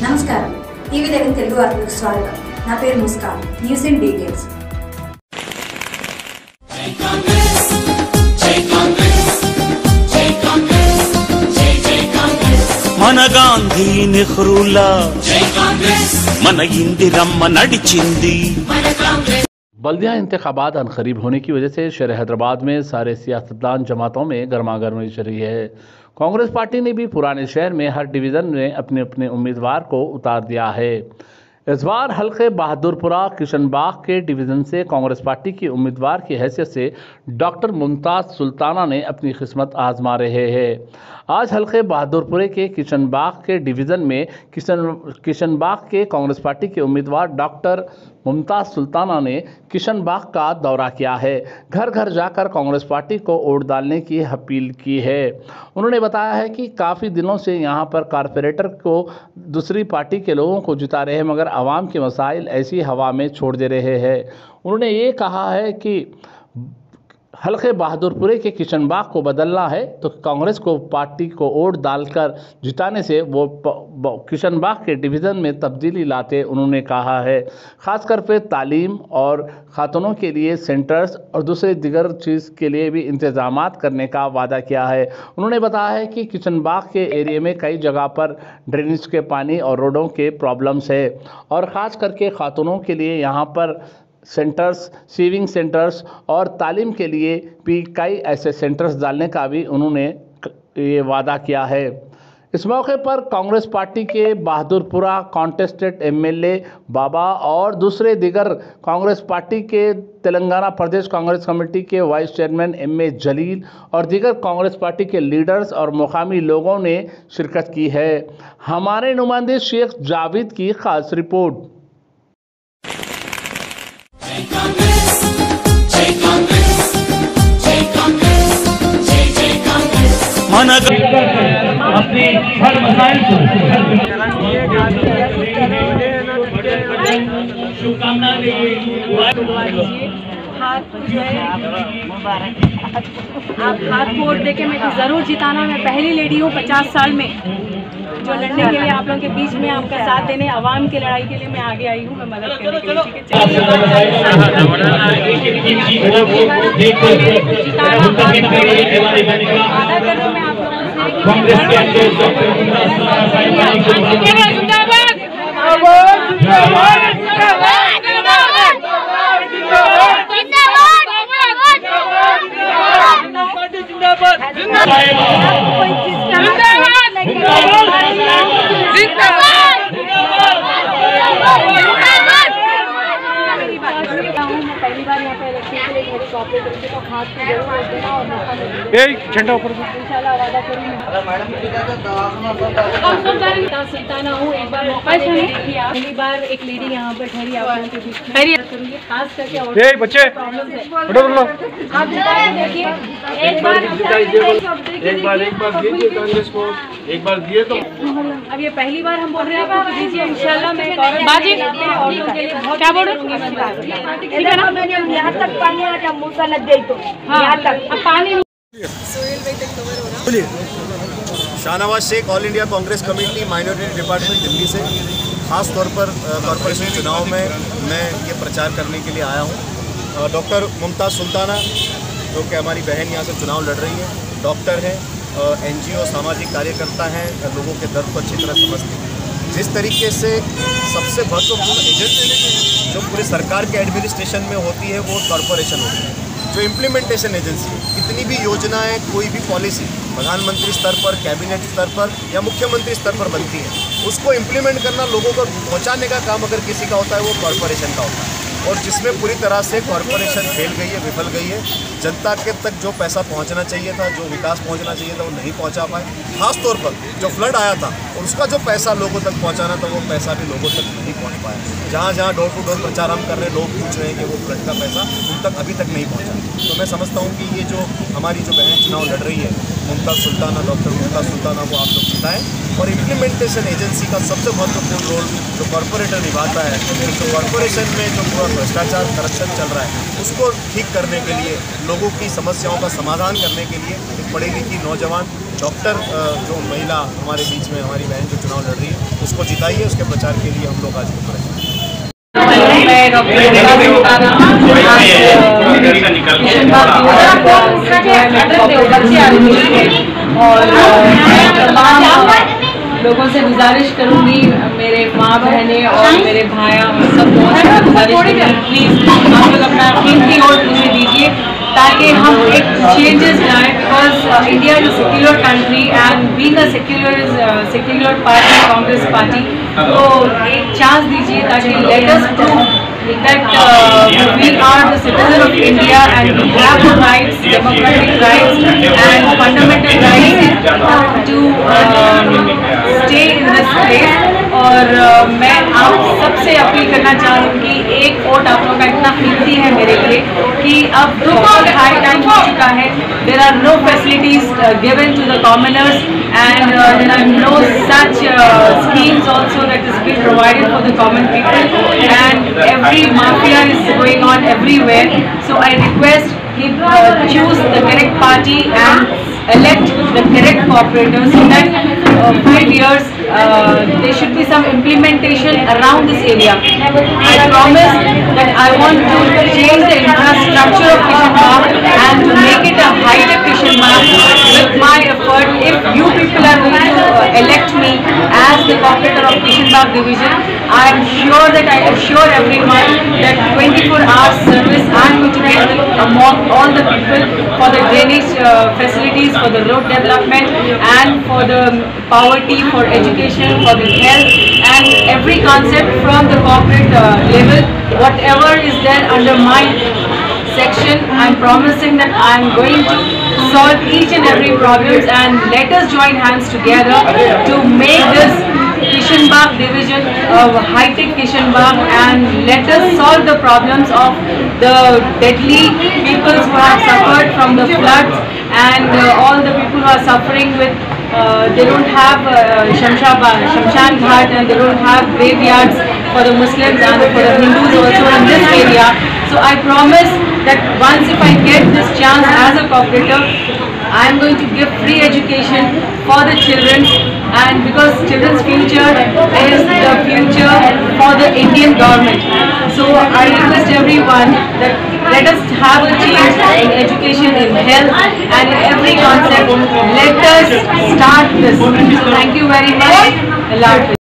నమస్కారం టీవీ11 తెలుగు వార్తలకు స్వాగతం. నా పేరు ముస్కాన్. News in details. మన గాంధీ నెహ్రూలా మన ఇందిరమ్మ నడిచింది. बल्दिया इंतखाबात अनकरीब होने की वजह से शहर हैदराबाद में सारे सियासतदान जमातों में गर्मागर्मी चल रही है। कांग्रेस पार्टी ने भी पुराने शहर में हर डिवीज़न में अपने अपने उम्मीदवार को उतार दिया है। इस बार हल्के बहादुरपुरा किशनबाग के डिवीज़न से कांग्रेस पार्टी की उम्मीदवार की हैसियत से डॉक्टर मुमताज़ सुल्ताना ने अपनी किस्मत आजमा रहे हैं। आज हल्के बहादुरपुरे के किशनबाग के डिवीज़न में किशनबाग के कांग्रेस पार्टी के उम्मीदवार डॉक्टर मुमताज़ सुल्ताना ने किशनबाग का दौरा किया है। घर घर जाकर कांग्रेस पार्टी को वोट डालने की अपील की है। उन्होंने बताया है कि काफ़ी दिनों से यहाँ पर कारपोरेटर को दूसरी पार्टी के लोगों को जिता रहे हैं, मगर आवाम के मसाइल ऐसी हवा में छोड़ दे रहे हैं। उन्होंने ये कहा है कि हल्के बहादुरपुरे के किशनबाग को बदलना है तो कांग्रेस को पार्टी को वोट डालकर जिताने से वो किशनबाग के डिवीज़न में तब्दीली लाते उन्होंने कहा है। ख़ासकर पे तालीम और खातूनों के लिए सेंटर्स और दूसरे दिगर चीज़ के लिए भी इंतज़ामात करने का वादा किया है। उन्होंने बताया है कि किशनबाग के एरिया में कई जगह पर ड्रेनेज के पानी और रोडों के प्रॉब्लम्स है और ख़ास करके खातूनों के लिए यहाँ पर सेंटर्स, सीविंग सेंटर्स और तालीम के लिए भी कई ऐसे सेंटर्स डालने का भी उन्होंने ये वादा किया है। इस मौके पर कांग्रेस पार्टी के बहादुरपुरा कॉन्टेस्टेड एमएलए बाबा और दूसरे दिगर कांग्रेस पार्टी के तेलंगाना प्रदेश कांग्रेस कमेटी के वाइस चेयरमैन एमए जलील और दिगर कांग्रेस पार्टी के लीडर्स और मुकामी लोगों ने शिरकत की है। हमारे नुमाइंदे शेख जावेद की खास रिपोर्ट। अपने हर मसाइल को शुभकामना आप हाथ वोट देके मैं ज़रूर जिताना। मैं पहली लेडी हूँ 50 साल में जो लड़ने के लिए आप लोगों के बीच में आपका साथ देने, आवाम की लड़ाई के लिए मैं आगे आई हूँ, मैं मदद करने के लिए। वादा कर रहा हूँ मैं आप पहली बार यहाँ पे इलेक्शन के लिए मेरे कॉपरेटर को हाथ की जरूरत देना और मौका मिलेगा। झंडा ऊपर इंशाल्लाह वादा करूँगी। सुल्ताना हूँ, एक बार मौका देखिए आप। पहली बार एक लेडी यहाँ पर ठहरी आप लोगों के बीच में करूँगी, खास करके और बच्चे आप देखिए एक बार दीजिए कांग्रेस को, एक बार दिए तो अब ये पहली बार हम बोल रहे हैं आपको दीजिए इंशाल्लाह। मैं बाजी क्या बोल रहे हैं यहाँ तक पानी आता मूसा लग गई तो यहाँ तक अब पानी। Shahnawaz Shaikh, all India Congress committee, minority department, Delhi से। ख़ास तौर पर कॉर्पोरेशन चुनाव में मैं ये प्रचार करने के लिए आया हूँ। डॉक्टर मुमताज़ सुल्ताना जो कि हमारी बहन यहाँ से चुनाव लड़ रही है, डॉक्टर हैं, NGO सामाजिक कार्यकर्ता हैं, लोगों के दर्द को अच्छी तरह समझती हैं। जिस तरीके से सबसे महत्वपूर्ण एजेंसी जो पूरी सरकार के एडमिनिस्ट्रेशन में होती है वो कॉर्पोरेशन होती है। जो इम्प्लीमेंटेशन एजेंसी है, कितनी भी योजनाएं, कोई भी पॉलिसी प्रधानमंत्री स्तर पर, कैबिनेट स्तर पर या मुख्यमंत्री स्तर पर बनती है, उसको इम्प्लीमेंट करना, लोगों को पहुंचाने का काम अगर किसी का होता है वो कॉर्पोरेशन का होता है। और जिसमें पूरी तरह से कॉर्पोरेशन फेल गई है, विफल गई है। जनता के तक जो पैसा पहुंचना चाहिए था, जो विकास पहुंचना चाहिए था, वो नहीं पहुंचा पाए। खास तौर पर जो फ्लड आया था और उसका जो पैसा लोगों तक पहुंचाना था, वो पैसा भी लोगों तक नहीं पहुंच पाया। जहाँ जहाँ डोर टू डोर प्रचार हम कर रहे हैं, लोग पूछ रहे हैं कि वो फ्लड का पैसा उन तक अभी तक नहीं पहुँचा। तो मैं समझता हूँ कि ये जो हमारी जो बहन चुनाव लड़ रही है, मुमताज़ सुल्ताना, डॉक्टर मुमताज़ सुल्ताना को आप लोग जिताएँ। और इम्प्लीमेंटेशन एजेंसी का सबसे महत्वपूर्ण रोल जो कॉर्पोरेटर निभाता है, तो कॉर्पोरेशन में जो पूरा भ्रष्टाचार, करप्शन चल रहा है, उसको ठीक करने के लिए, लोगों की समस्याओं का समाधान करने के लिए एक पढ़ी लिखी नौजवान डॉक्टर जो महिला हमारे बीच में हमारी बहन जो चुनाव लड़ रही है उसको जिताइए। उसके प्रचार के लिए हम लोग आज ऊपर हैं। मैं डॉक्टर और तमाम लोगों से गुजारिश करूंगी, मेरे माँ बहनें और मेरे भाइयों सब लोगों से गुजारिश करूंगी, प्लीज़ आप लोग अपना कीमती वोट मुझे दीजिए ताकि हम एक चेंजेस लाएं। Because India is a secular country and being a secular party Congress party, तो एक चांस दीजिए ताकि let us prove that we are the citizen of India and we have the rights, democratic rights and fundamental rights to stay in this place। और मैं आप सबसे appeal करना चाहूँगी, एक वोट आप लोगों का इतना कीमती है मेरे लिए कि अब बहुत हाई टाइम हो चुका है। There are no facilities given to the commoners and there are no such schemes also that is being provided for the common people, and every mafia is going on everywhere. So I request choose the correct party and elect the correct corporators so that 5 years there should be some implementation around this area. I promise that I want to change the infrastructure of Kishanbagh and to make it a high-tech Kishanbagh with my effort. If you people are going to elect me as the cooperator of Kishanbagh division, I am sure that I assure everyone that 24 hours service I am going to get among all the people for the drainage facilities, for the road development and for the poverty, for education, for the health and every concept from the corporate level. Whatever is there under my section, I am promising that I am going to solve each and every problems, and let us join hands together to make this Kishanbagh division of high-tech Kishanbagh, and let us solve the problems of the deadly people who have suffered from the floods and all the people who are suffering with they don't have Shamshan Ghat and they don't have graveyards for the Muslims and for the Hindus also in this area. So I promise that once if I get this chance as a cooperator, I am going to give free education for the children, and because children's future is the future for the Indian government. So I request everyone that let us have a change in education, in health and in every concept. Let us start this. Thank you very much. Allah Hafiz.